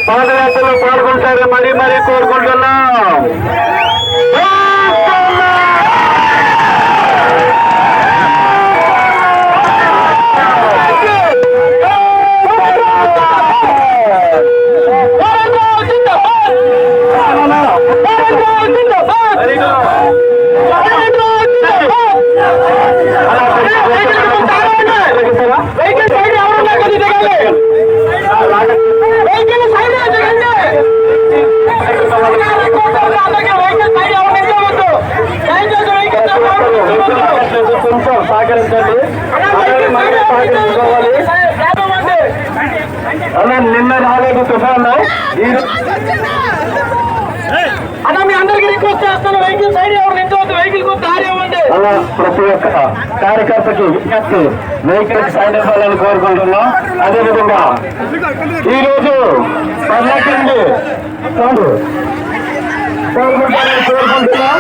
పాదయాత్రలో పాల్గొంటారు మరీ మరీ కోరుకుంటున్నాం. కొంచెం సహకరించండి. అలా నిన్న రాలేదు తుఫాను. అలా మీ అందరికీ రిక్వెస్ట్ చేస్తాను, వెహికల్ సైడ్ ఎవరు నించవద్దు, వెహికల్ కు దారి ఇవ్వండి. అలా ప్రతి ఒక్క కార్యకర్తకి విజ్ఞప్తి, వెహికల్ సైడ్ ఇవ్వాలని కోరుకుంటున్నాం. అదేవిధంగా ఈరోజు పర్యటన కోరుకుంటారని కోరుకుంటున్నాం.